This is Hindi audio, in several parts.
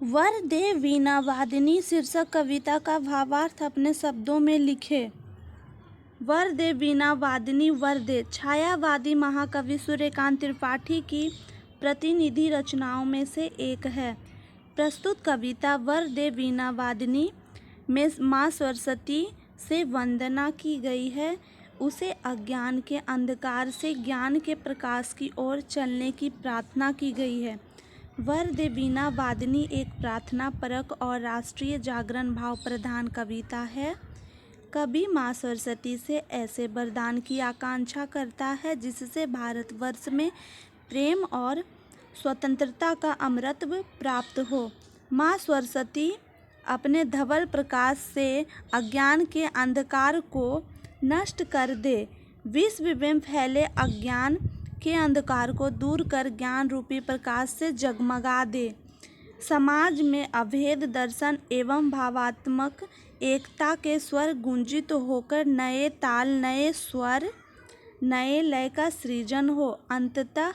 वर दे वीणा वादिनी शीर्षक कविता का भावार्थ अपने शब्दों में लिखे। वर दे वीणा वादिनी वर दे छायावादी महाकवि सूर्यकांत त्रिपाठी की प्रतिनिधि रचनाओं में से एक है। प्रस्तुत कविता वर दे वीणा वादिनी में माँ सरस्वती से वंदना की गई है। उसे अज्ञान के अंधकार से ज्ञान के प्रकाश की ओर चलने की प्रार्थना की गई है। वर दे वीणा वादिनी एक प्रार्थना परक और राष्ट्रीय जागरण भाव प्रधान कविता है। कवि माँ सरस्वती से ऐसे वरदान की आकांक्षा करता है जिससे भारतवर्ष में प्रेम और स्वतंत्रता का अमृतत्व प्राप्त हो। माँ सरस्वती अपने धवल प्रकाश से अज्ञान के अंधकार को नष्ट कर दे, विश्व में फैले अज्ञान के अंधकार को दूर कर ज्ञान रूपी प्रकाश से जगमगा दे। समाज में अभेद दर्शन एवं भावात्मक एकता के स्वर गुंजित होकर नए ताल, नए स्वर, नए लय का सृजन हो। अंततः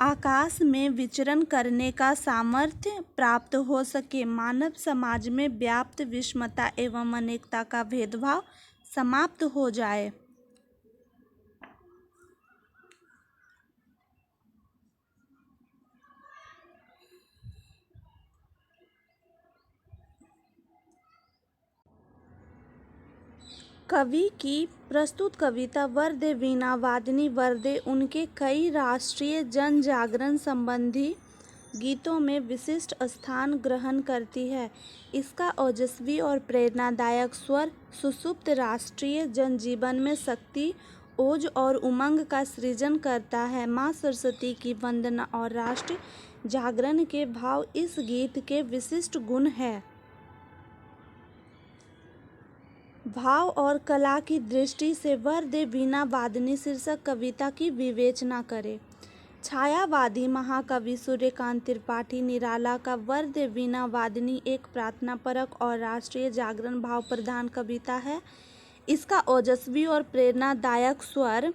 आकाश में विचरण करने का सामर्थ्य प्राप्त हो सके। मानव समाज में व्याप्त विषमता एवं अनेकता का भेदभाव समाप्त हो जाए। कवि की प्रस्तुत कविता वर दे वीणा वादिनी वर दे उनके कई राष्ट्रीय जन जागरण संबंधी गीतों में विशिष्ट स्थान ग्रहण करती है। इसका ओजस्वी और प्रेरणादायक स्वर सुषुप्त राष्ट्रीय जनजीवन में शक्ति, ओज और उमंग का सृजन करता है। माँ सरस्वती की वंदना और राष्ट्र जागरण के भाव इस गीत के विशिष्ट गुण हैं। भाव और कला की दृष्टि से वर दे वीणा वादिनी शीर्षक कविता की विवेचना करें। छायावादी महाकवि सूर्यकांत त्रिपाठी निराला का वर दे वीणा वादिनी एक प्रार्थनापरक और राष्ट्रीय जागरण भाव प्रधान कविता है। इसका ओजस्वी और प्रेरणादायक स्वर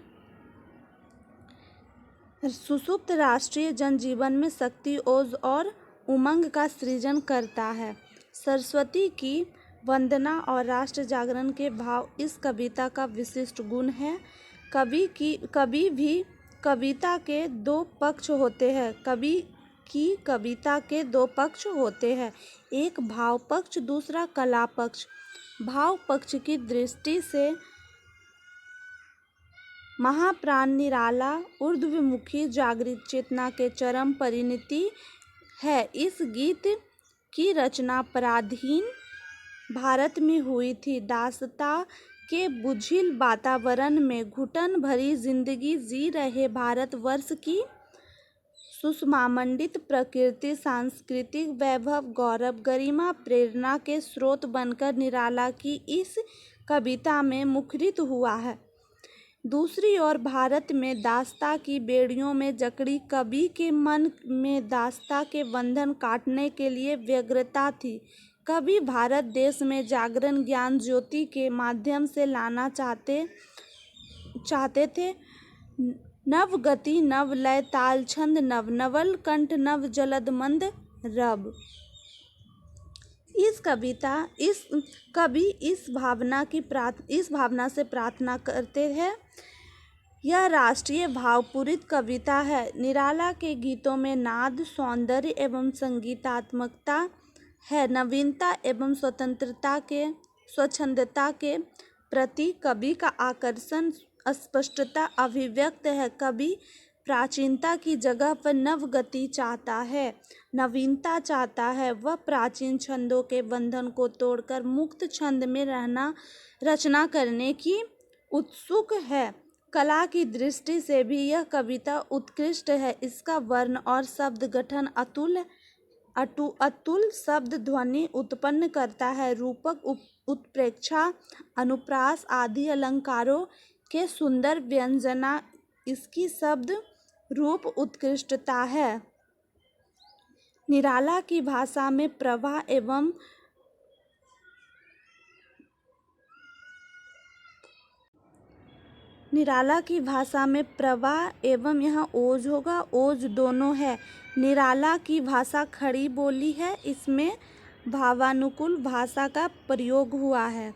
सुषुप्त राष्ट्रीय जनजीवन में शक्ति, ओज और उमंग का सृजन करता है। सरस्वती की वंदना और राष्ट्र जागरण के भाव इस कविता का विशिष्ट गुण है। कवि भी कविता के दो पक्ष होते हैं। कवि की कविता के दो पक्ष होते हैं, एक भाव पक्ष, दूसरा कला पक्ष। भाव पक्ष की दृष्टि से महाप्राण निराला ऊर्ध्वमुखी जागृत चेतना के चरम परिणति है। इस गीत की रचना पराधीन भारत में हुई थी। दासता के बुझिल वातावरण में घुटन भरी जिंदगी जी रहे भारतवर्ष की सुषमामंडित प्रकृति सांस्कृतिक वैभव, गौरव, गरिमा, प्रेरणा के स्रोत बनकर निराला की इस कविता में मुखरित हुआ है। दूसरी ओर भारत में दासता की बेड़ियों में जकड़ी कवि के मन में दासता के बंधन काटने के लिए व्यग्रता थी। कवि भारत देश में जागरण ज्ञान ज्योति के माध्यम से लाना चाहते थे। नव गति, नव लय, ताल, छंद, नव नवल कंठ, नव जलद मंद रब। कवि इस भावना से प्रार्थना करते हैं। यह राष्ट्रीय भावपूरित कविता है। निराला के गीतों में नाद, सौंदर्य एवं संगीतात्मकता है। नवीनता एवं स्वच्छंदता के प्रति कवि का आकर्षण स्पष्टता अभिव्यक्त है। कवि प्राचीनता की जगह पर नव गति चाहता है, नवीनता चाहता है। वह प्राचीन छंदों के बंधन को तोड़कर मुक्त छंद में रचना करने की उत्सुक है। कला की दृष्टि से भी यह कविता उत्कृष्ट है। इसका वर्ण और शब्द गठन अतुल शब्द ध्वनि उत्पन्न करता है। रूपक, उत्प्रेक्षा, अनुप्रास आदि अलंकारों के सुंदर व्यंजना इसकी शब्द रूप उत्कृष्टता है। निराला की भाषा में प्रवाह एवं निराला की भाषा में प्रवाह एवं यहाँ ओज होगा, ओज दोनों है। निराला की भाषा खड़ी बोली है, इसमें भावानुकूल भाषा का प्रयोग हुआ है।